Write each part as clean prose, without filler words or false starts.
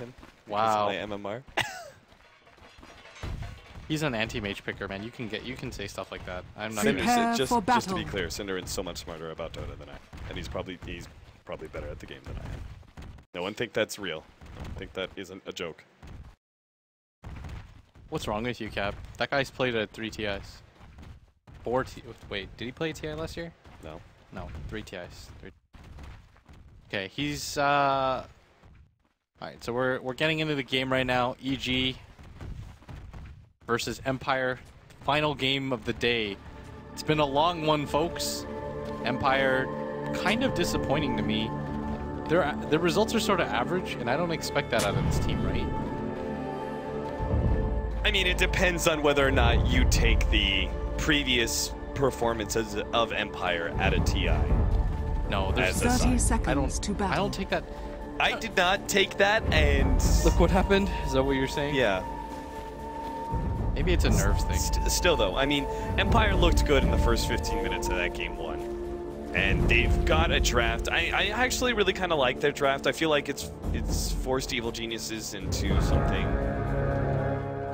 him. Wow. My MMR. He's an anti-mage picker, man. You can say stuff like that. I'm not Prepare just for to battle. be clear, Cinderin's so much smarter about Dota than I am. And he's probably better at the game than I am. No one think that's real. No one think that isn't a joke. What's wrong with you, Cap? That guy's played at 3 TIs. Wait, did he play TI last year? No. No, 3 TIs. Okay, he's Alright, so we're getting into the game right now. EG versus Empire. Final game of the day. It's been a long one, folks. Empire kind of disappointing to me. Their results are sort of average, and I don't expect that out of this team, right? I mean, it depends on whether or not you take the previous performances of Empire at a TI. No, there's 30 seconds to battle. I don't take that. I did not take that, and Look what happened. Is that what you're saying? yeah. Maybe it's a nerves thing. Still, though, I mean, Empire looked good in the first 15 minutes of that game 1. And they've got a draft. I actually really kind of like their draft. I feel like it's forced Evil Geniuses into something.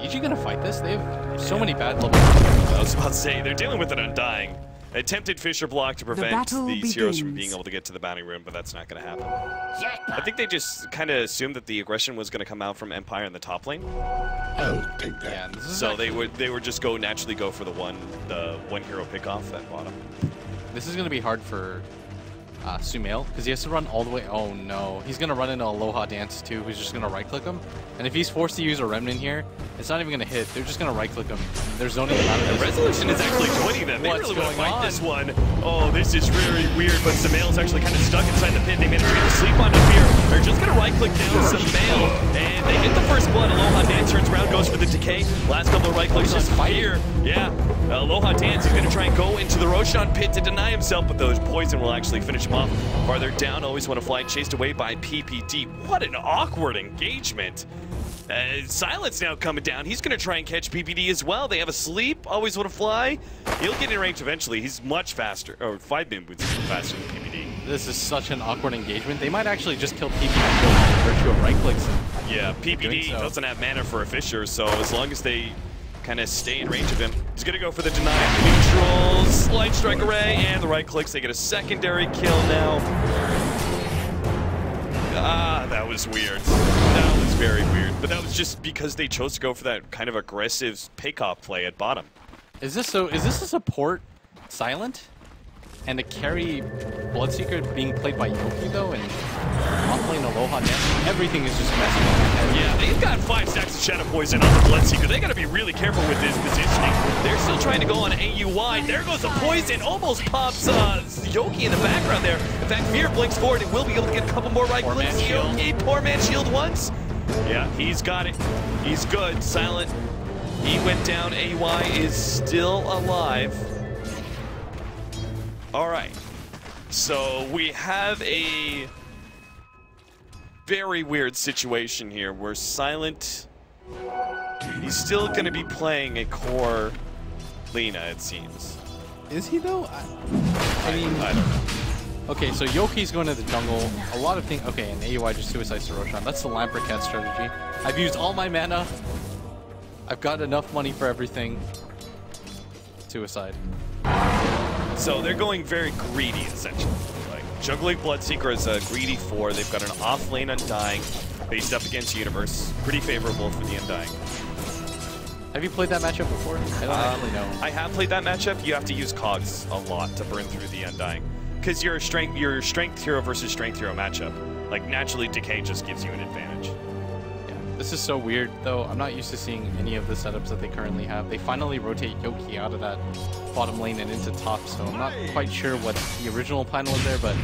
EG gonna fight this? They have so many bad levels. I was about to say, they're dealing with an Undying. Attempted Fisher block to prevent these heroes from being able to get to the bounty room, but that's not going to happen. I think they just kind of assumed that the aggression was going to come out from Empire in the top lane. I'll take that. Yeah, so they would just naturally go for the one hero pick off at bottom. This is going to be hard for Sumail, because he has to run all the way. Oh no, he's going to run into Aloha Dance too, who's just going to right-click him. And if he's forced to use a Remnant here, it's not even going to hit. They're just going to right-click him. They're zoning him out of this. Resolution is actually joining them. They really want to fight on? this one. Oh, this is very weird, but Sumail's actually kind of stuck inside the pit. They managed to get a sleep on Fear. They're just going to right-click down Sumail, and they get the first blood. Aloha Dance turns around, goes for the decay. Last couple of right-clicks on Fear. Yeah, Aloha Dance is going to try and go into the Roshan pit to deny himself, but those poison will actually finish him off. Farther down, always want to fly, chased away by ppd. What an awkward engagement. Silence now coming down. He's going to try and catch ppd as well. They have a sleep. Always want to fly. He'll get in range eventually. He's much faster. Or 5-min boots is faster than ppd. This is such an awkward engagement. They might actually just kill ppd by virtue of right-clicks. Yeah, ppd doesn't have mana for a Fisher, so as long as they kind of stay in range of him, he's going to go for the deny. Neutrals, light strike array, and the right clicks. They get a secondary kill now. Ah, that was weird. That was very weird. But that was just because they chose to go for that kind of aggressive pick-off play at bottom. Is this a support Silent? And a carry Bloodseeker being played by Yoki though, and off-lane Aloha Dance, everything is just messing with their head. Yeah, they've got 5 stacks of Shadow Poison on the Bloodseeker. They gotta be really careful with this positioning. They're still trying to go on AUI. There goes the poison, almost pops Yoki in the background there. In fact, Fear blinks forward and will be able to get a couple more right clicks. Yoki, poor man shield once. Yeah, he's got it. He's good. Silent, he went down. AUI is still alive. All right, so we have a very weird situation here where Silent, he's still going to be playing a core Lina, it seems. Is he though? I mean, I don't know. Okay, so Yoki's going to the jungle. A lot of things. Okay, and AUI just suicides to Roshan. That's the Lamprecat strategy. I've used all my mana. I've got enough money for everything. Suicide. So they're going very greedy, essentially. Like, juggling Bloodseeker is a greedy 4. They've got an off-lane Undying based up against Universe. Pretty favorable for the Undying. Have you played that matchup before? I don't actually know. I have played that matchup. You have to use Cogs a lot to burn through the Undying. Because you're a strength hero versus strength hero matchup. Like, naturally, Decay just gives you an advantage. This is so weird, though. I'm not used to seeing any of the setups that they currently have. They finally rotate Yoki out of that bottom lane and into top, so I'm not quite sure what the original plan was there, but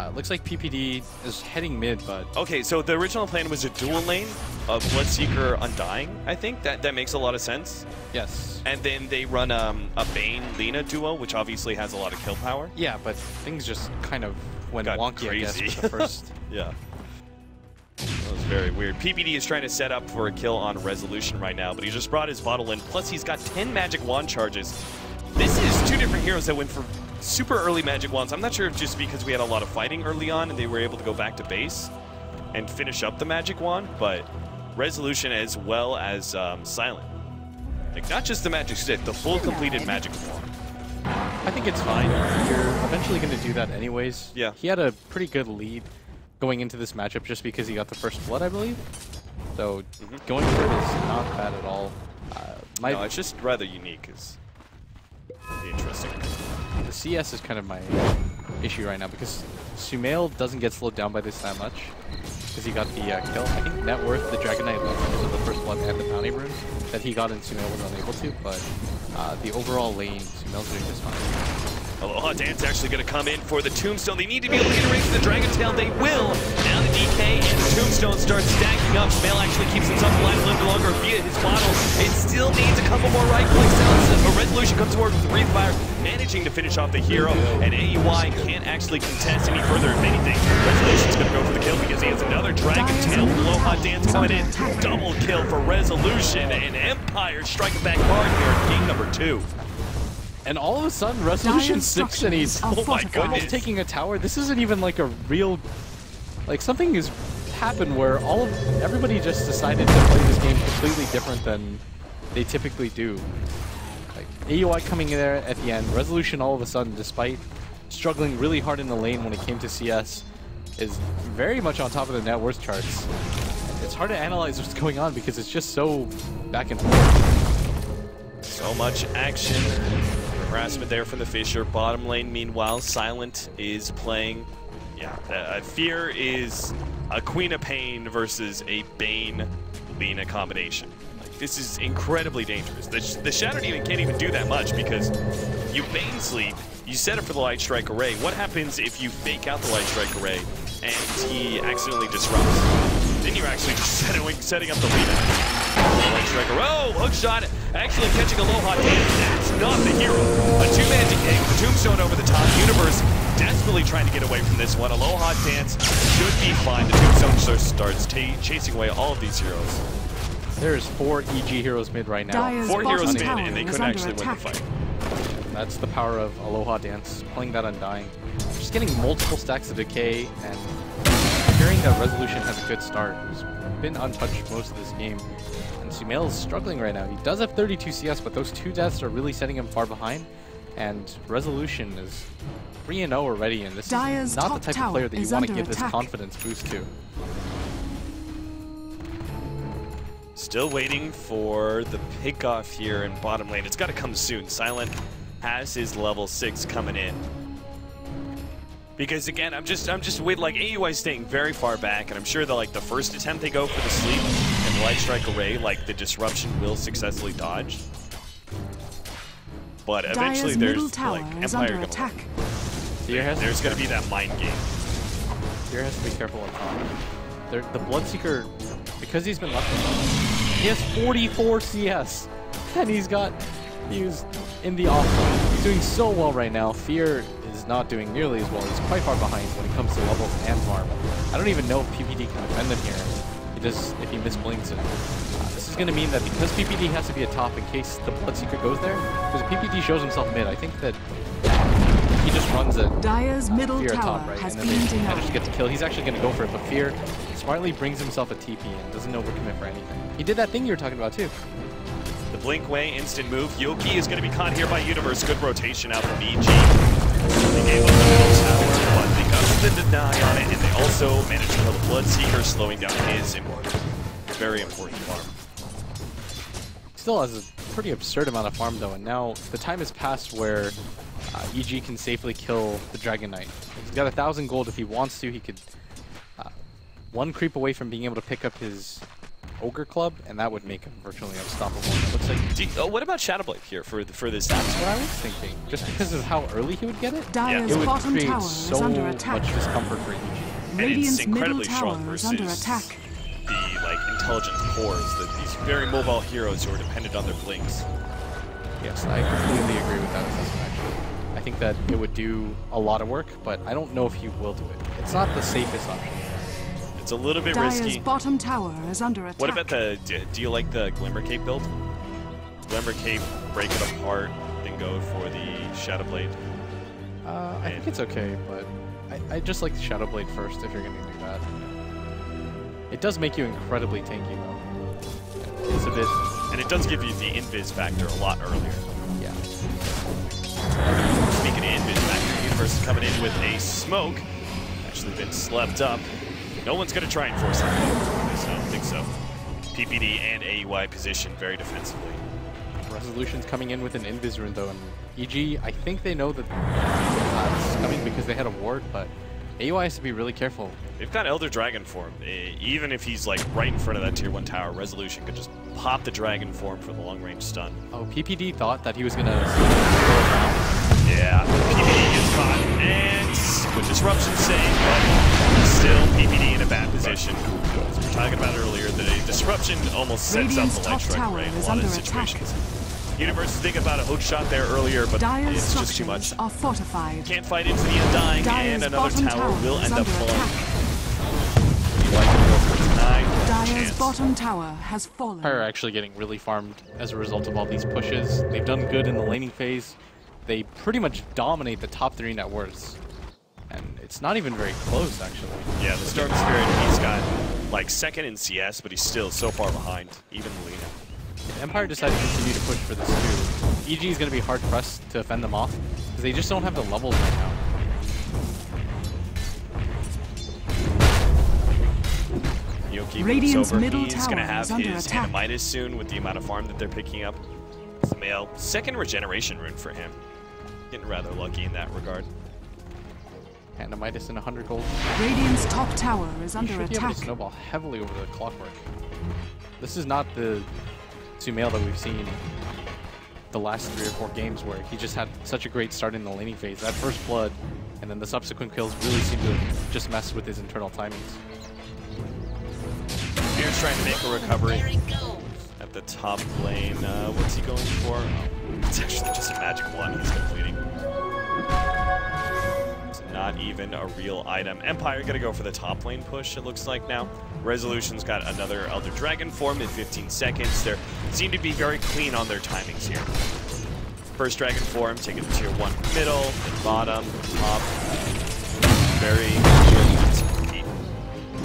it looks like ppd is heading mid, but... Okay, so the original plan was a dual lane of Bloodseeker Undying, I think. That makes a lot of sense. Yes. And then they run a Bane-Lina duo, which obviously has a lot of kill power. Yeah, but things just kind of went Got wonky, crazy. I guess, with the first... Yeah. That was very weird. ppd is trying to set up for a kill on Resolution right now, but he just brought his bottle in. Plus, he's got 10 Magic Wand charges. This is 2 different heroes that went for super early Magic Wands. I'm not sure if just because we had a lot of fighting early on and they were able to go back to base. and finish up the Magic Wand, but Resolution as well as Silent. Like, not just the Magic Stick, the full completed Magic Wand. I think it's fine. You're eventually going to do that anyways. Yeah. He had a pretty good lead going into this matchup just because he got the first blood, I believe. So going for it is not bad at all. No, it's just rather unique. Is interesting. The CS is kind of my issue right now because Sumail doesn't get slowed down by this that much because he got the kill. I think net worth the Dragon Knight left because of the first blood and the bounty rune that he got and Sumail was unable to, but the overall lane, Sumail's doing just fine. Aloha Dance actually going to come in for the Tombstone. They need to be able to get a range to the Dragon Tail. They will. Now the DK and the Tombstone start stacking up. Sumail actually keeps himself alive a little longer via his bottle. It still needs a couple more right clicks. A Resolution comes forward with the refire, managing to finish off the hero. And AUI can't actually contest any further. If anything, Resolution's going to go for the kill because he has another Dragon Tail. Aloha Dance coming in. Double kill for Resolution. And Empire striking back hard here in game number 2. And all of a sudden, Resolution 6 and he's goodness, taking a tower. This isn't even like a real, like something has happened where everybody just decided to play this game completely different than they typically do. Like AUI coming in there at the end, Resolution all of a sudden, despite struggling really hard in the lane when it came to CS, is very much on top of the net worth charts. It's hard to analyze what's going on because it's just so back and forth. So much action. Harassment there from the Fisher. Bottom lane, meanwhile, Silent is playing. Yeah, Fear is a Queen of Pain versus a Bane-Lina combination. Like, this is incredibly dangerous. The Shadow Demon can't even do that much because you Bane sleep, you set it for the Light Strike Array. What happens if you fake out the Light Strike Array and he accidentally disrupts? Then you're actually just setting up the Lina. Light Striker, oh, hook shot, actually catching Aloha Dance. That's not the hero. A two-man decay with the Tombstone over the top. Universe desperately trying to get away from this one. Aloha Dance should be fine. The Tombstone starts chasing away all of these heroes. There's 4 EG heroes mid right now. 4 heroes mid, and they couldn't actually win the fight. That's the power of Aloha Dance, playing that Undying. Just getting multiple stacks of decay, and hearing that Resolution has a good start. He's been untouched most of this game. And Sumail is struggling right now. He does have 32 CS, but those 2 deaths are really setting him far behind. And Resolution is 3-0 already, and this is not the type of player that you want to give this confidence boost to. Still waiting for the pickoff here in bottom lane. It's got to come soon. Silent has his level 6 coming in. Because again, I'm just with like AUI staying very far back, and I'm sure that like the first attempt they go for the sleep and the Light Strike Array, like the disruption will successfully dodge. But eventually there's like Empire gonna attack. There's gonna be that mind game. Fear has to be careful on top. The Bloodseeker, because he's been left alone, he has 44 CS, and he's in the off. He's doing so well right now. Fear is not doing nearly as well. He's quite far behind when it comes to levels and farm. I don't even know if ppd can defend him here. If he misblinks it. This is going to mean that because ppd has to be a top in case the Bloodseeker goes there, because ppd shows himself mid, I think that he just runs it. Dyer's middle Fear tower top, right? has and then been they denied. manage to get the kill. He's actually going to go for it, but Fear smartly brings himself a TP and doesn't overcommit for anything. He did that thing you were talking about too. The blink way, instant move. Yoki is going to be caught here by Universe. Good rotation out from EG. They gave up the middle tower, but they got the deny on it, and they also managed to kill the Bloodseeker, slowing down his very important farm. Still has a pretty absurd amount of farm though, and now the time has passed where EG can safely kill the Dragon Knight. He's got 1,000 gold. If he wants to, he could one creep away from being able to pick up his Ogre Club, and that would make him virtually unstoppable. It looks like. What about Shadowblade here for this? That's what I was thinking. Just because of how early he would get it, Dyer's it would bottom create tower so is under much attack. discomfort for EG. And it's Radiant's middle incredibly tower strong is versus under attack. the intelligent cores, these very mobile heroes who are dependent on their blinks. Yes, I completely agree with that assessment, actually. I think that it would do a lot of work, but I don't know if he will do it. It's not the safest option. It's a little bit Dyer's risky. bottom tower is under attack. What about do you like the Glimmer Cape build? Glimmer Cape, break it apart, then go for the Shadowblade. I think it's okay, but I just like the Shadowblade first if you're going to do that. It does make you incredibly tanky, though. It's a bit... And it does give you the invis factor a lot earlier. Yeah. Speaking of invis factor, Universe is coming in with a smoke. Actually been slept up. No one's going to try and force it. I don't think so. ppd and AUI position very defensively. Resolution's coming in with an invis rune, though, and EG, I think they know that it's coming because they had a ward, but AUI has to be really careful. They've got Elder Dragon form. Even if he's like right in front of that tier 1 tower, Resolution could just pop the Dragon form for the long range stun. Oh, ppd thought that he was going to go around. Yeah, ppd gets caught, and with Disruption saved, but still ppd in a bad position. As we were talking about earlier, the Disruption almost sets up the Light Strike Array in a lot of situations. Universe is thinking about a hook shot there earlier, but Dire's it's just too much. Are fortified. Can't fight into the Undying, Dire's and another bottom tower will is end up under falling. Dire's Chance. bottom tower has fallen. Empire are actually getting really farmed as a result of all these pushes. They've done good in the laning phase. They pretty much dominate the top 3 net worths. And it's not even very close, actually. Yeah, the Storm Spirit, he's got like second in CS, but he's still so far behind, even Lina. Empire decided to continue to push for this too. EG is going to be hard pressed to fend them off because they just don't have the levels right now. Yoki Radiant's moves over. middle He's going to tower have is under his attack. Animitis soon with the amount of farm that they're picking up. Samael, second regeneration rune for him. Getting rather lucky in that regard. Animitis in 100 gold. Radiant's top tower is He under should be able attack. to snowball heavily over the clockwork. This is not the Sumail that we've seen the last 3 or 4 games where he just had such a great start in the laning phase. That first blood and then the subsequent kills really seem to just mess with his internal timings. Spear's trying to make a recovery at the top lane. What's he going for? Oh, it's actually just a magic one he's completing. It's not even a real item. Empire gonna go for the top lane push, it looks like now. Resolution's got another Elder Dragon form in 15 seconds. They seem to be very clean on their timings here. First Dragon form, taking tier 1 middle, then bottom, top. Very good.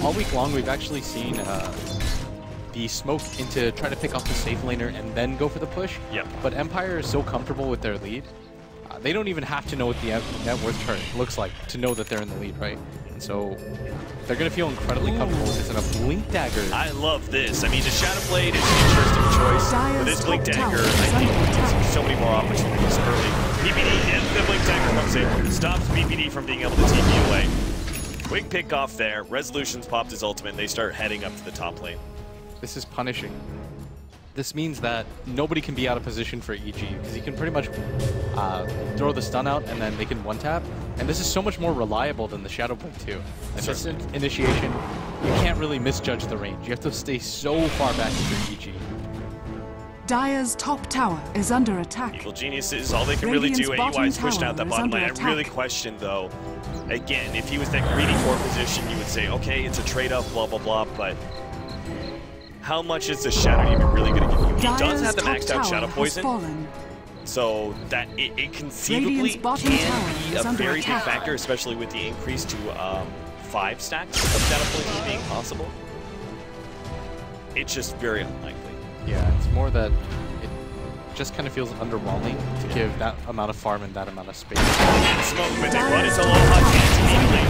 All week long, we've actually seen the smoke into try to pick off the safe laner and then go for the push. Yep. But Empire is so comfortable with their lead, they don't even have to know what the net worth chart looks like to know that they're in the lead, right? And so they're going to feel incredibly comfortable with this. And a Blink Dagger. I love this. I mean, the Shadow Blade is an interesting choice, but this Blink Dagger, I think, gives so many more opportunities early. ppd and the Blink Dagger comes in, stops ppd from being able to TP away. Quick pick off there. Resolution's popped his ultimate. They start heading up to the top lane. This is punishing. This means that nobody can be out of position for EG because he can pretty much throw the stun out and then they can one-tap. And this is so much more reliable than the Shadow Blade too. And this initiation, you can't really misjudge the range. You have to stay so far back if you're EG. Dire's top tower is under attack. Evil Geniuses, all they can really do. AUI's pushed out that bottom lane. I really question, though, again, if he was that greedy 4 position, you would say, okay, it's a trade-up, blah, blah, blah, but how much is the Shadow even really going to give you? He does have the maxed out Shadow Poison, so that it conceivably can be a very big factor, especially with the increase to 5 stacks of Shadow Poison being possible. It's just very unlikely. Yeah, it's more that it just kind of feels underwhelming to give that amount of farm and that amount of space. Smoke, but they run into Aloha Chance immediately.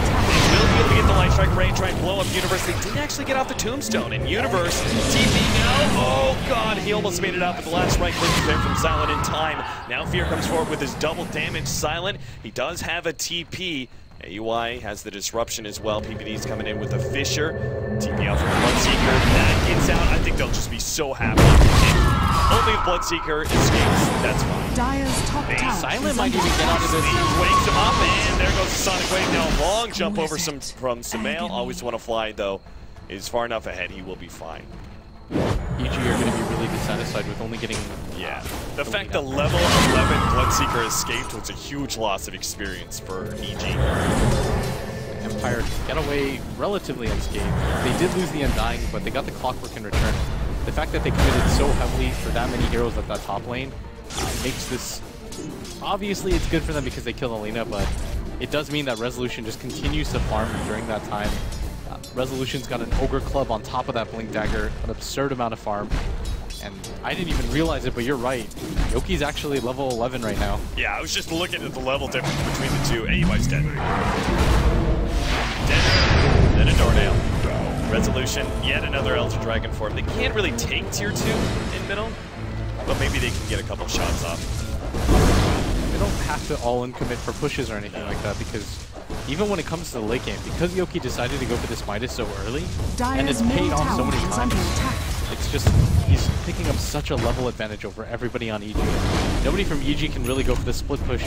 They will be able to get the Light Strike Array and try and blow up Universe. They didn't actually get off the Tombstone, and Universe TPing out. Oh god, he almost made it out, but the last right click was there from Silent in time. Now Fear comes forward with his double damage. Silent, he does have a TP. AUI has the disruption as well. ppd's coming in with a Fissure. TP out from the Bloodseeker. That gets out. I think they'll just be so happy. Only the Bloodseeker escapes. That's fine. Dire's top tower. Silent might even get out of this. He wakes him up, and there goes the Sonic Wave. Now a long jump over from Sumail. Always want to fly, though. Is far enough ahead. He will be fine. EG are going to be really dissatisfied with only getting... Yeah. The fact the level 11 Bloodseeker escaped was a huge loss of experience for EG. Empire get away relatively unscathed. They did lose the Undying, but they got the Clockwork in return. The fact that they committed so heavily for that many heroes at that top lane makes this... Obviously, it's good for them because they kill Alina, but it does mean that Resolution just continues to farm during that time. Resolution's got an Ogre Club on top of that Blink Dagger, an absurd amount of farm. And I didn't even realize it, but you're right. Yoki's actually level 11 right now. Yeah, I was just looking at the level difference between the two. Anybody's dead. Dead. Then a Nordale. Resolution, yet another Elder Dragon form. They can't really take tier 2 in middle, but maybe they can get a couple shots off. They don't have to all-in commit for pushes or anything like that, because even when it comes to the late game, because Yoki decided to go for this Midas so early, and it's paid off so many times, it's just, he's picking up such a level advantage over everybody on EG. Nobody from EG can really go for the split push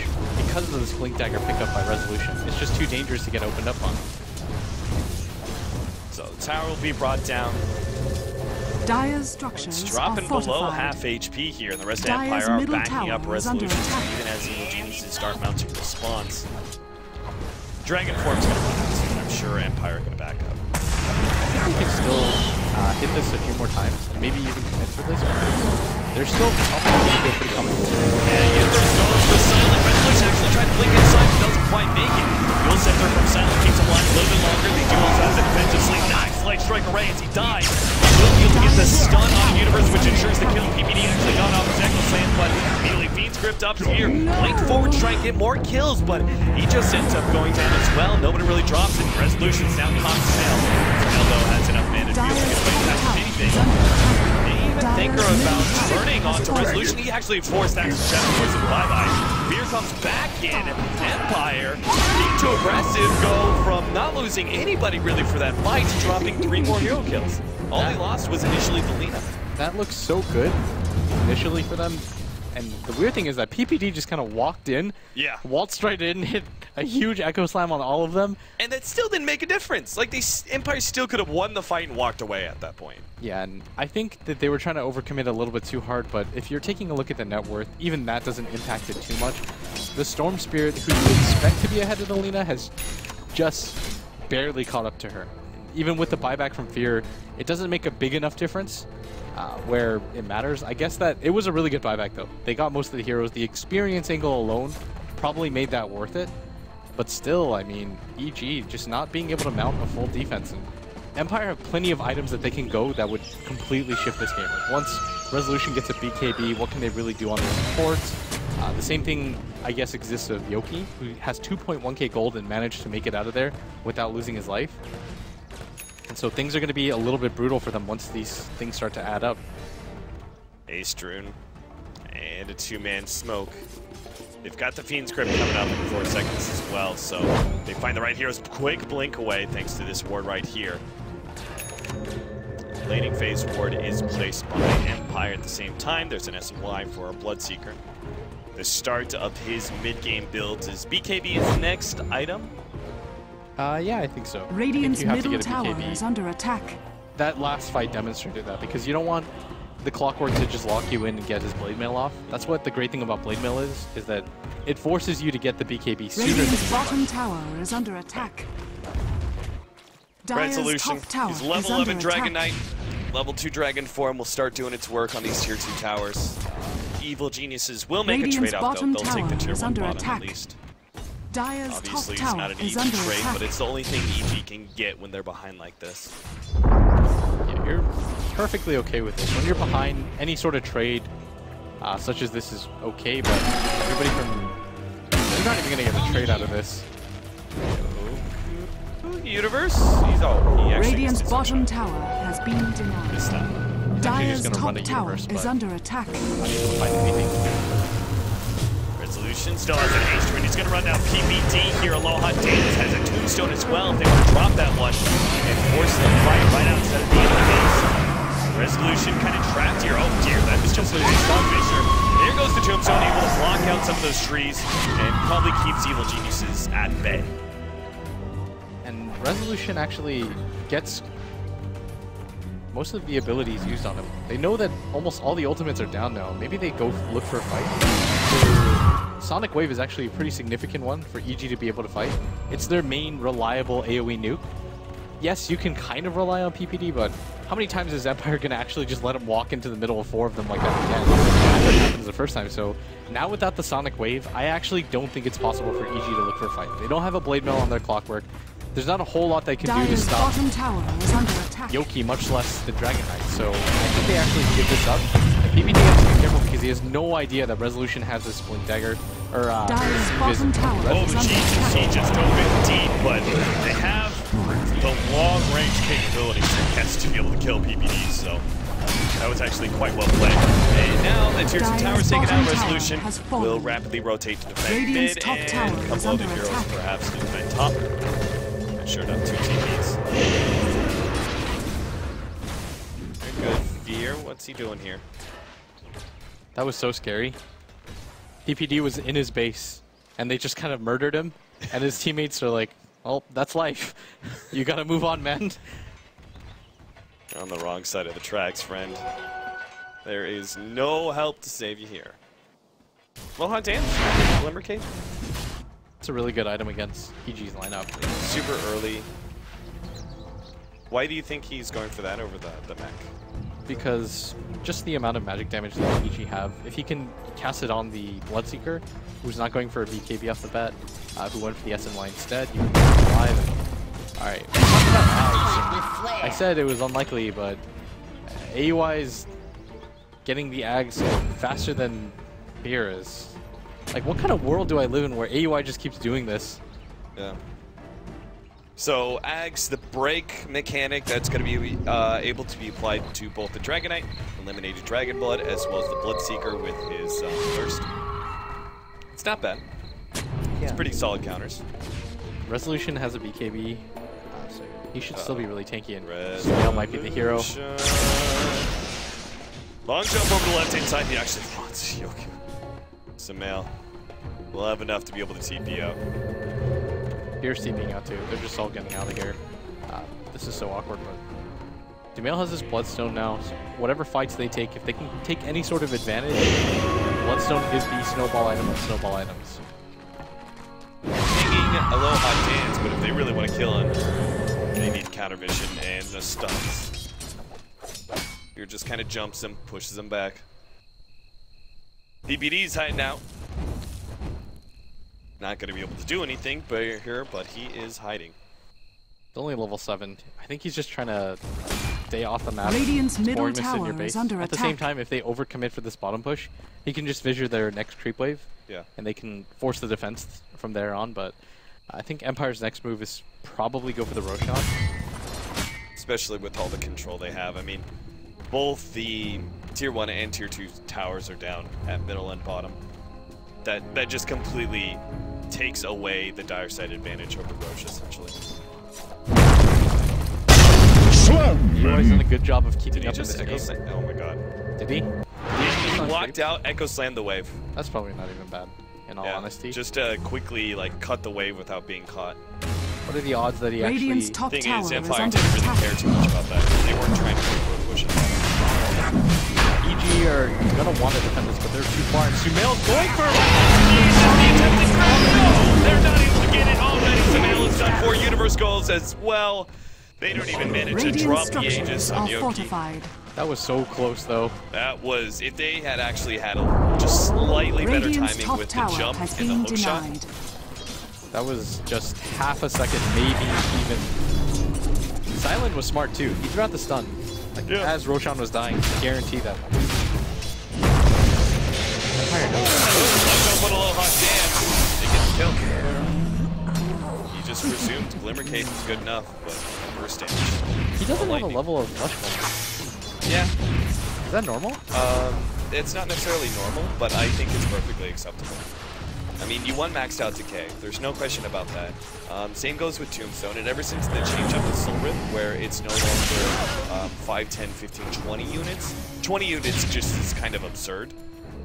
because of this Blink Dagger pickup by Resolution. It's just too dangerous to get opened up on. So the tower will be brought down. Dire's structures It's dropping are below fortified. half HP here, and the rest of Dire's Empire are middle backing up tower is under Resolution, attack. even as Evil Geniuses start mounting response. Dragon Form's going to run out soon. I'm sure Empire are going to back up. I think we can still hit this a few more times, and maybe even commit for this. They're still pretty comfortable. And yet there's no for Silent. Resolution actually tried to blink inside, but doesn't quite make it. Dual Scepter from Silent keeps him alive a little bit longer. They do also have the defensive sleep. Nice light strike array as he dies. Will be able to get the stun on Universe, which ensures the kill. ppd actually got off his Echo Slam, but immediately Fiend's Gripped up here. Blink forward to try and get more kills, but he just ends up going down as well. Nobody really drops it. Resolution's now top tail. Tail though has enough mana to be able to get away with anything. They even think about turning onto Resolution. He actually forced that Shadow Force and bye-bye. Fear comes back in. Empire, being too aggressive, go from not losing anybody really for that fight to dropping 3 more hero kills. All they lost was initially the Lina. That looks so good initially for them. And the weird thing is that ppd just kind of walked in, waltzed right in, hit a huge Echo Slam on all of them. And that still didn't make a difference. Like, Empire still could have won the fight and walked away at that point. Yeah, and I think that they were trying to overcommit a little bit too hard, but if you're taking a look at the net worth, even that doesn't impact it too much. The Storm Spirit, who you expect to be ahead of the Lina, has just barely caught up to her. Even with the buyback from Fear, it doesn't make a big enough difference where it matters. I guess that it was a really good buyback, though. They got most of the heroes. The experience angle alone probably made that worth it. But still, I mean, EG just not being able to mount a full defense. And Empire have plenty of items that they can go that would completely shift this game. Like once Resolution gets a BKB, what can they really do on their supports? The same thing, I guess, exists of Yoki, who has 2.1k gold and managed to make it out of there without losing his life. And so things are going to be a little bit brutal for them once these things start to add up. Ace Drune and a 2-man smoke. They've got the Fiend's Grip coming up in 4 seconds as well, so they find the right heroes quick blink away thanks to this ward right here. Laning phase ward is placed by Empire at the same time. There's an SY for a Bloodseeker. The start of his mid-game builds is BKB is the next item. Yeah, I think so. Radiant's I think you have to middle get a tower BKB. is under attack. That last fight demonstrated that, because you don't want the Clockwork to just lock you in and get his Blade Mail off. That's what the great thing about Blade Mail is that it forces you to get the BKB sooner than Radiant's you bottom want. tower is under attack. Dire's Resolution. top tower He's is level under 11 Dragon attack. Knight. Level 2 Dragon form will start doing its work on these tier 2 towers. Evil Geniuses will make Radiant's a trade up though. bottom They'll take the tower tier is 1 under bottom attack. at least. Dire's Obviously, top it's not tower an is easy under trade, attack. but it's the only thing EG can get when they're behind like this. Yeah, you're perfectly okay with this. When you're behind, any sort of trade, such as this, is okay, but everybody from... You're not even going to get a trade out of this. Universe? He actually Radiant's gets bottom tower has been denied. this time. Dire's just gonna top run a tower Universe, is but under attack. Not able to find anything. Resolution still has an Ace Twin. He's going to run down ppd here. Aloha Davis has a Tombstone as well if they want to drop that one and force the fight right outside of the end of the base. Resolution kind of trapped here. Oh dear, that was just a Fisher. There goes the Tombstone, able to block out some of those trees and probably keeps Evil Geniuses at bay. And Resolution actually gets most of the abilities used on him. They know that almost all the ultimates are down now. Maybe they go look for a fight. Sonic Wave is actually a pretty significant one for EG to be able to fight. It's their main reliable AoE nuke. Yes, you can kind of rely on ppd, but how many times is Empire going to actually just let him walk into the middle of 4 of them like that again? That happens the first time. So now without the Sonic Wave, I actually don't think it's possible for EG to look for a fight. They don't have a Blade Mail on their Clockwork. there's not a whole lot they can do to Dire's stop bottom tower is under attack. Yoki, much less the Dragon Knight. So I think they actually give this up. ppd has to be careful because he has no idea that Resolution has this Blink Dagger. Or, Dire's bottom tower Oh, is the under attack. GTC just opened deep, but they have the long-range capabilities, I guess, to be able to kill PPD, so that was actually quite well played. And now that Tier 2 Dire's Tower's taken bottom out, tower Resolution has fallen. will rapidly rotate to defend Radiant's mid, top and tower a is couple other under heroes attack. perhaps to defend top. And sure enough, 2 TPs. Very good. Fear, what's he doing here? That was so scary. ppd was in his base, and they just kind of murdered him, and his teammates are like, well, that's life. You gotta move on, man. You're on the wrong side of the tracks, friend. There is no help to save you here. Lohan Dance, Glimmer Cage. It's a really good item against EG's lineup. Super early. Why do you think he's going for that over the mech? Because just the amount of magic damage that EG have, if he can cast it on the Bloodseeker, who's not going for a BKB off the bat, who went for the SNY instead, you can get alive. Alright, I said it was unlikely, but AUI is getting the Ags faster than Beer is. Like, what kind of world do I live in where AUI just keeps doing this? Yeah. So, Ags, the break mechanic that's going to be able to be applied to both the Dragon Knight, eliminated Dragon Blood, as well as the Bloodseeker with his Thirst. It's not bad. It's pretty solid counters. Resolution has a BKB, so he should still be really tanky, and Resolution. Snail might be the hero. Long jump over the left-hand side. He actually wants Yoku. Samael will have enough to be able to TP out. Beer's TPing out too. They're just all getting out of here. This is so awkward, but Dumail has his Bloodstone now. So whatever fights they take, if they can take any sort of advantage, Bloodstone is the snowball item of snowball items. Pinging a little hot dance, but if they really want to kill him, they need counter vision and the stuns. Here just kind of jumps him, pushes him back. PPD's hiding out. Not going to be able to do anything here, but he is hiding. It's only level 7. I think he's just trying to stay off the map. Radiant's middle Bournemouth's in your tower base. is under At the same attack. time, if they overcommit for this bottom push, he can just visual their next creep wave. Yeah. And they can force the defense from there on, but I think Empire's next move is probably go for the Roshan. Especially with all the control they have. I mean, both the Tier 1 and Tier 2 towers are down at middle and bottom. That just completely takes away the dire side advantage over Roche, essentially. He's done a good job of keeping Did he up in just this Echo game. Slam? Oh my god. Did he? He blocked out, Echo Slammed the wave. That's probably not even bad, in all honesty. Just to quickly like cut the wave without being caught. What are the odds that he Radiant's actually... top Thing tower is, is Empire under didn't really attack. care too much about that. They weren't trying to push it. EG are gonna want to defend this, but they're too far. And Sumail's going for it! No! They're not able to get it already. Samael is done for Universe goals as well. They don't even manage to Radiant drop the structures Aegis are on Yoki. fortified. That was so close, though. That was, if they had actually had just slightly better Radiant's timing top with the tower jump has and the been hook shot. denied. That was just half a second, maybe even. Silent was smart, too. He threw out the stun. Like, as Roshan was dying, to guarantee that. Empire knows that. Let's go put a little hot dance. They get the kill. He just presumed Glimmer Cape was good enough, but burst damage. He doesn't have a Lightning. level of Lush. Yeah. Is that normal? It's not necessarily normal, but I think it's perfectly acceptable. I mean, you won maxed out Decay. There's no question about that. Same goes with Tombstone, and ever since the change up with Soul Rip, where it's no longer 5, 10, 15, 20 units, 20 units just is kind of absurd.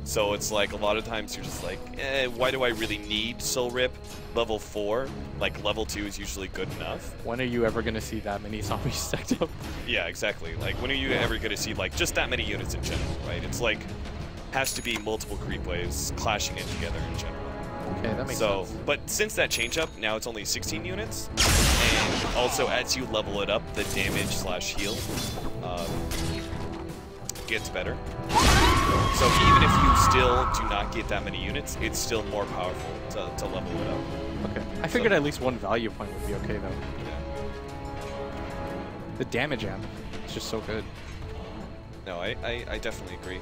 So it's like a lot of times you're just like, why do I really need Soul Rip? Level 4, like level 2 is usually good enough. When are you ever going to see that many zombies stacked up? Yeah, exactly. Like, when are you ever going to see like just that many units in general, right? It's like, has to be multiple creep waves clashing in together in general. Okay, that makes sense. But since that change up, now it's only 16 units, and also as you level it up, the damage slash heal gets better. So even if you still do not get that many units, it's still more powerful to level it up. Okay. I figured at least one value point would be okay, though. Yeah. The damage amp is just so good. No, I definitely agree.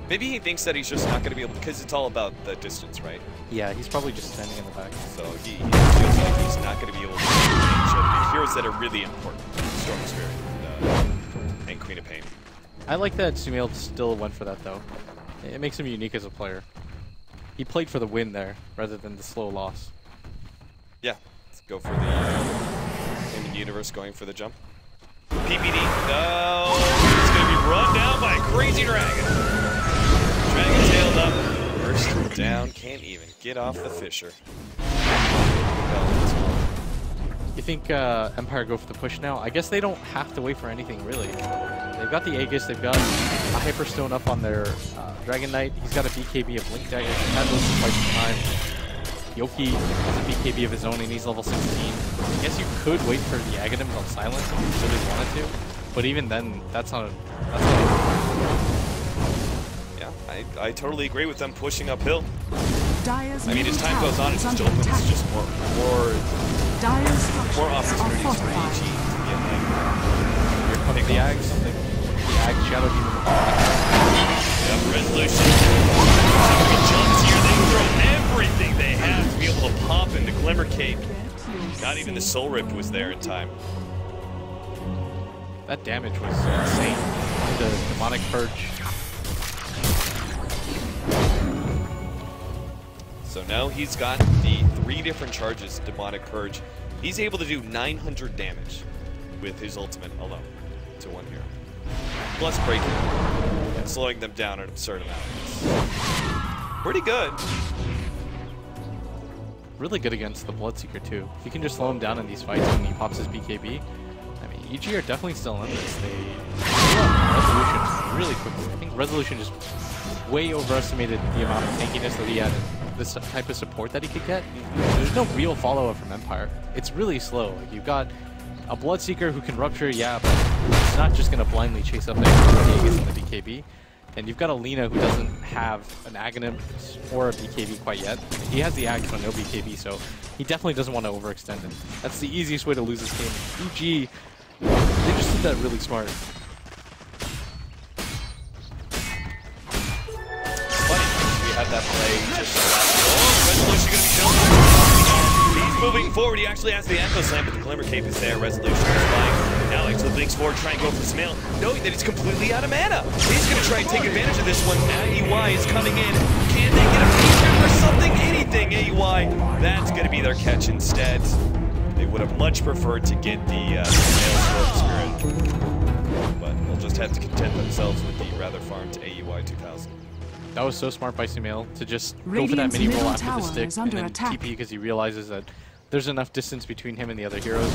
Maybe he thinks that he's just not going to be able to, because it's all about the distance, right? Yeah, he's probably just standing in the back. So he feels like he's not going to be able to take advantage of the heroes that are really important. Storm Spirit and Queen of Pain. I like that Sumail still went for that, though. It makes him unique as a player. He played for the win there, rather than the slow loss. Yeah, let's go for the in the universe going for the jump. ppd, no! He's going to be run down by a crazy dragon. Dragon tailed up, burst down, can't even get off the Fisher. You think Empire go for the push now? I guess they don't have to wait for anything, really. They've got the Aegis, they've got a Hyperstone up on their Dragon Knight. He's got a BKB of Blink Dagger. He's had those for quite some time. Yoki has a BKB of his own and he's level 16. I guess you could wait for the Aghanims on silence if you really wanted to. But even then, that's not Yeah, I totally agree with them pushing uphill. Dyer's I mean, as middle time goes tower on, it is just under opens attack. just more Dyer's structures are opportunities for fortified. EG to get like Here comes the Ag, something. The Ag Shadow Demon. Yep, Resolution. Jumps here. They throw everything they have to be able to pop into Glimmer Cape. Not even the Soul Rip was there in time. That damage was insane. The Demonic Purge. So now he's got the 3 different charges, Demonic Purge. He's able to do 900 damage with his ultimate alone to one hero. Plus breaking and slowing them down an absurd amount. Pretty good. Really good against the Bloodseeker too. If you can just slow him down in these fights when he pops his BKB. I mean, EG are definitely still in this. They Resolution really quickly. I think Resolution just way overestimated the amount of tankiness that he had and this type of support that he could get. There's no real follow-up from Empire. It's really slow. Like, you've got a Bloodseeker who can rupture, yeah, but it's not just going to blindly chase up Aegis in the BKB. And you've got a Lina who doesn't have an Aghanim or a BKB quite yet. He has the Ag but no BKB, so he definitely doesn't want to overextend it. That's the easiest way to lose this game. EG, they just did that really smart. We had that play just Resolution gonna be killed. He's moving forward. He actually has the Echo Slam, but the Glimmer Cape is there. Resolution is flying. Now actually links forward, try and go for Sumail, knowing that he's completely out of mana. He's gonna try and take advantage of this one. AUI is coming in. Can they get a feature or something? Anything, AUI. That's gonna be their catch instead. They would have much preferred to get the Sumail Storm Spirit, but they'll just have to content themselves with the rather farmed AUI 2000. That was so smart by Sumail to just go for that Radiant's mini roll middle after the tower stick is and under then attack. TP because he realizes that there's enough distance between him and the other heroes.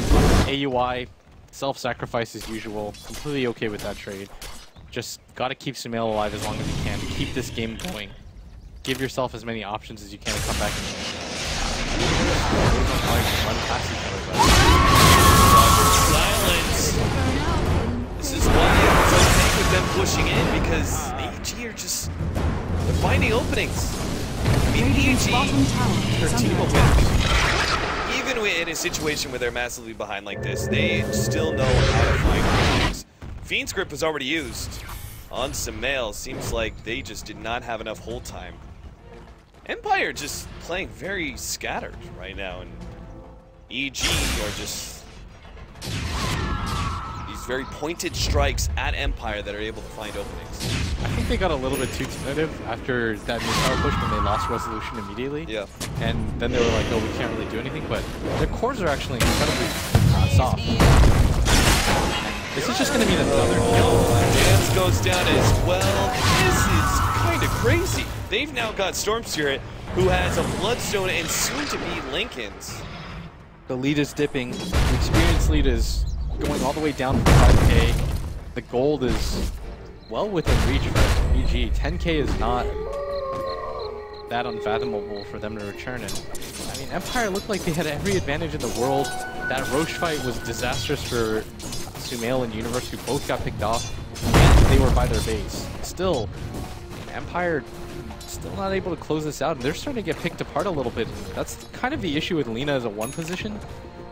AUI, self-sacrifice as usual, completely okay with that trade. Just gotta keep Sumail alive as long as you can to keep this game going. Give yourself as many options as you can to come back and run past each other. Silence! This is why it's okay with them pushing in, because EG are just... they're finding openings. I mean, Radiant's bottom EG tower are is a team under of attack. winners. Even in a situation where they're massively behind like this, they still know how to find openings. Fiend's Grip was already used on Sumail. Seems like they just did not have enough hold time. Empire just playing very scattered right now, and EG are just these very pointed strikes at Empire that are able to find openings. I think they got a little bit too tentative after that mid-tower push when they lost Resolution immediately. Yeah. And then they were like, oh, we can't really do anything, but their cores are actually incredibly soft. This is just going to be another kill. Dance goes down as well. This is kind of crazy. They've now got Storm Spirit, who has a Bloodstone and soon to be Linken's. The lead is dipping. The experience lead is going all the way down to 5k. The gold is well within reach for EG. 10k is not that unfathomable for them to return in. I mean, Empire looked like they had every advantage in the world. That Roche fight was disastrous for Sumail and Universe, who both got picked off, and they were by their base. Still, Empire Still not able to close this out, and they're starting to get picked apart a little bit. That's kind of the issue with Lina as a 1 position.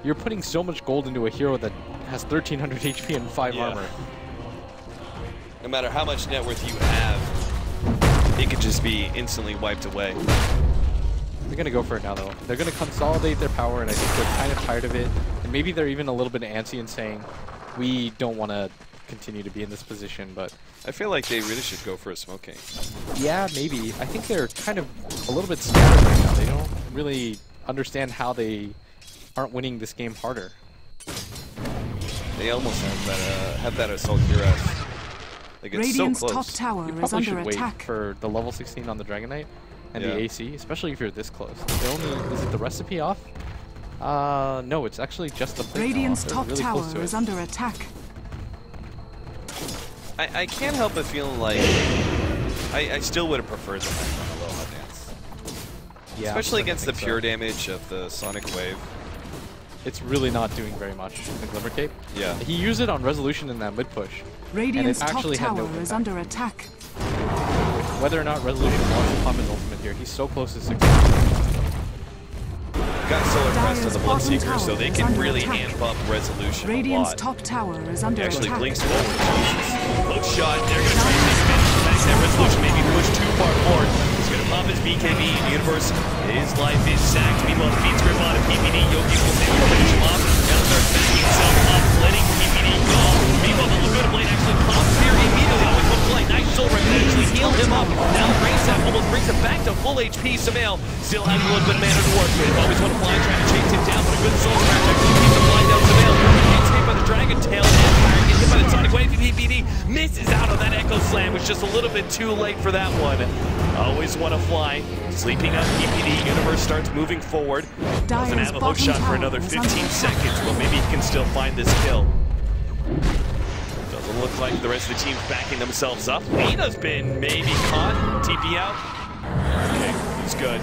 You're putting so much gold into a hero that has 1300 HP and 5 armor. No matter how much net worth you have, it could just be instantly wiped away. They're going to go for it now, though. They're going to consolidate their power, and I think they're kind of tired of it. And maybe they're even a little bit antsy and saying, we don't want to continue to be in this position, but... I feel like they really should go for a Smoke King. Yeah, maybe. I think they're kind of a little bit scattered right now. They don't really understand how they aren't winning this game harder. They almost have that Assault Cuirass. Like, it's Radiant's so close. top tower You is probably under should attack. wait for the level 16 on the Dragon Knight and Yeah. the AC, especially if you're this close. Is it the recipe off? No, it's actually just the plate Radiant's now. top They're really close tower to is it. under attack. I can't help but feeling like I still would have preferred them on a Aloha Dance. Yeah, Especially I against the think so. pure damage of the Sonic Wave. It's really not doing very much, the Glimmer Cape. Yeah. He used it on Resolution in that mid push. Radiant's top actually had no tower is impact. under attack. Whether or not Resolution wants to pump his ultimate here, he's so close to 60. Got Solar Crest on the Dire's Bloodseeker, bottom so they tower can is under really attack. amp up Resolution Radiant's a lot. top tower is under He actually attack. blinks forward. Jesus. Hook shot. They're going to try and take advantage of the fact that Resolution may be pushed too far forward. He's going to pop his BKB. Universe, his life is sacked. Meanwhile, the feeds grip on a PPD. Yogi will maybe finish him off. Now starts backing himself up, letting PPD go. Meanwhile, the Laguna Blade actually pops here immediately. Always one play. Nice Soul Rifle actually healed him up. Now Racer almost brings him back to full HP. Samael still having a good mana to work with. Always one fly trying to chase him down, but a good Soul Crash actually keeps him flying down Samael. Gets hit by the Dragon Tail. Empire gets hit by the Sonic Wave. PPD misses out on that Echo Slam. Was just a little bit too late for that one. Always want to fly. Sleeping up PPD. Universe starts moving forward. Doesn't Dire's have a hook bottom shot for tower another is 15 under seconds, but maybe he can still find this kill. Doesn't look like the rest of the team's backing themselves up. Lina's been maybe caught. TP out. Okay, he's good.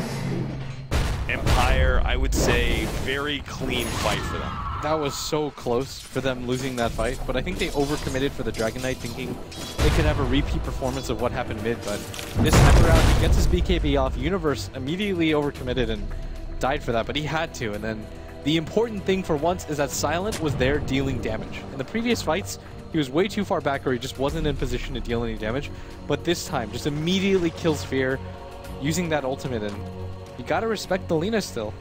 Empire, I would say, very clean fight for them. That was so close for them losing that fight, but I think they overcommitted for the Dragon Knight, thinking they could have a repeat performance of what happened mid, but this time around he gets his BKB off. Universe immediately overcommitted and died for that, but he had to, and then the important thing for once is that Silent was there dealing damage. In the previous fights, he was way too far back or he just wasn't in position to deal any damage, but this time just immediately kills Fear using that ultimate, and you gotta respect the Lina still.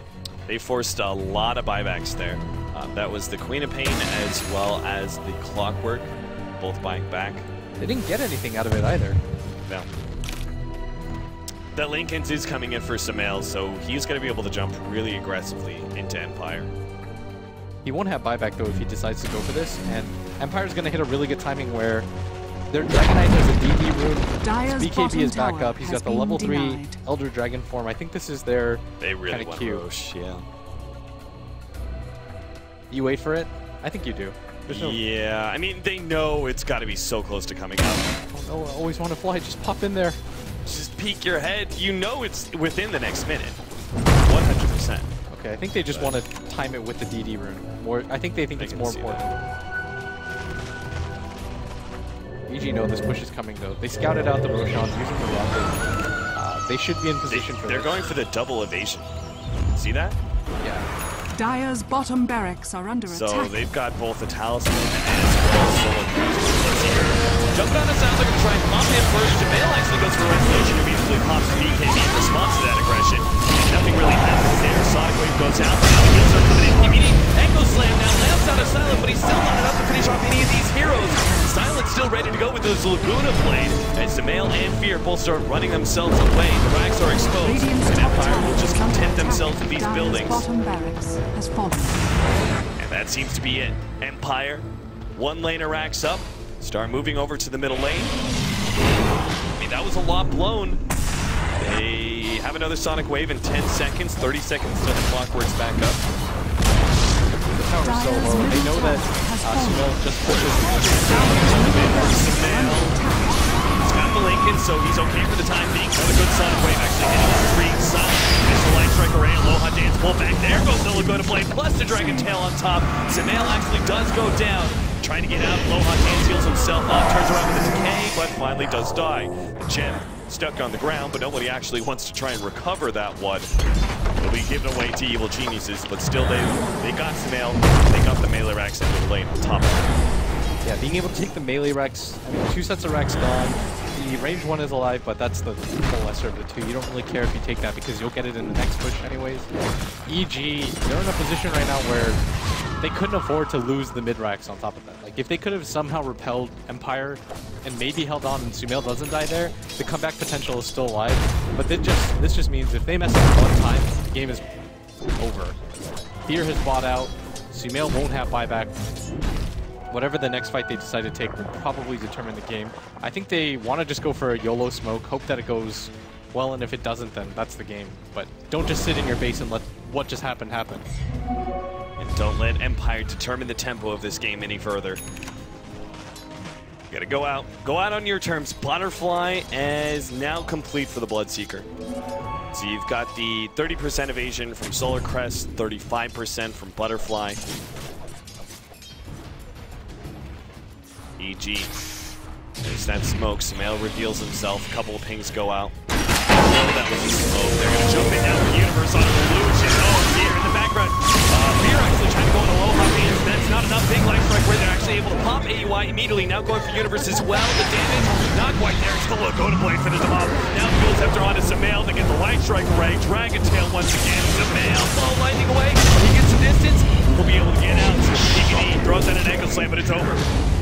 They forced a lot of buybacks there. That was the Queen of Pain as well as the Clockwork, both buying back. They didn't get anything out of it either. No. That Lincoln's is coming in for Samael, so he's going to be able to jump really aggressively into Empire. He won't have buyback though if he decides to go for this, and Empire's going to hit a really good timing where their Dragon Knight has a DD rune, Dire's his BKB bottom is back tower up, he's has got the been level 3 denied. Elder Dragon form. I think this is their They really kinda want cue. Roche, yeah. You wait for it? I think you do. There's no, Yeah, I mean, they know it's got to be so close to coming out. oh no, I always want to fly, just pop in there. Just peek your head. You know it's within the next minute. 100%. Okay, I think they just want to time it with the DD rune. I think they think it's can more see important. EG know this push is coming though. They scouted out the Roshan using the rocket. They should be in position for They're this. going for the double evasion. See that? Yeah. Dire's bottom barracks are under So attack. they've got both the Talisman as well as Solar Crest. Jumped on it, sounds like we're trying to pop in first. Jamel actually goes for Resolution, immediately pops BKB in response to that aggression. And nothing really happens there. Sonic Wave goes out, but now the kills are coming in. PPD, Echo Slam now lamps out of Silent, but he's still not enough to finish off any of these heroes. Silent's still ready to go with his Laguna Blade, as Samael and Fear both start running themselves away. The racks are exposed, Radiant's and top Empire tower will just is under content attack. themselves with these Dire's buildings. bottom barracks has fallen. And that seems to be it. Empire, one laner racks up, start moving over to the middle lane. I mean, that was a lot blown. They have another Sonic Wave in 10 seconds, 30 seconds until the clock works back up. The tower's so low. They know that Sumel just pushes. He's got the Lincoln, so he's okay for the time being. Another good Sonic Wave actually hitting the tree. Silent, Mr. Light Strike Array, Aloha Dance pull back. There goes the Laguna Blade, plus the Dragon Tail on top. Samael actually does go down. trying to get out. Lohan heals himself up, turns around with a decay, but finally does die. The gem stuck on the ground, but nobody actually wants to try and recover that one. It'll be given away to evil geniuses, but still they got Sumail. They got the melee Rex into the lane on top of it. Yeah, being able to take the melee Rex, I mean, 2 sets of Rex gone. The range 1 is alive, but that's the lesser of the 2. You don't really care if you take that because you'll get it in the next push anyways. EG, they're in a position right now where they couldn't afford to lose the mid-racks on top of that. Like, if they could have somehow repelled Empire and maybe held on and Sumail doesn't die there, the comeback potential is still alive. But this just means if they mess up one time, the game is over. Fear has bought out. Sumail won't have buyback. Whatever the next fight they decide to take will probably determine the game. I think they want to just go for a YOLO smoke, hope that it goes well, and if it doesn't, then that's the game. But don't just sit in your base and let what just happened happen. And don't let Empire determine the tempo of this game any further. You gotta go out on your terms. Butterfly is now complete for the Bloodseeker. So you've got the 30% evasion from Solar Crest, 35% from Butterfly. EG. There's that smoke. Sumail reveals himself. A couple of pings go out. Oh, that was a smoke. They're going to jump in now for Universe on an illusion. Oh, Fear in the background. Fear actually trying to go into low hop hands. That's not enough. Big life strike where they're actually able to pop AUI immediately. Now going for Universe as well. The damage, not quite there. Still a go to blade for the Demon. Now Fuel Scepter onto Sumail to get the light strike right. Dragon Tail once again. Sumail, slow lightning away. He gets some distance. We'll be able to get out. ppd throws out an Echo Slam, but it's over.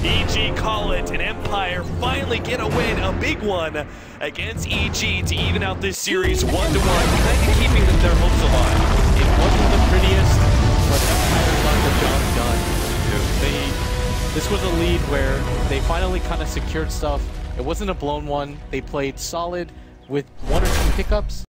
EG call it, and Empire finally get a win, a big one against EG to even out this series 1-1, kind of keeping their hopes alive. It wasn't the prettiest, but Empire got the job done. This was a lead where they finally kind of secured stuff. It wasn't a blown one. They played solid with 1 or 2 hiccups.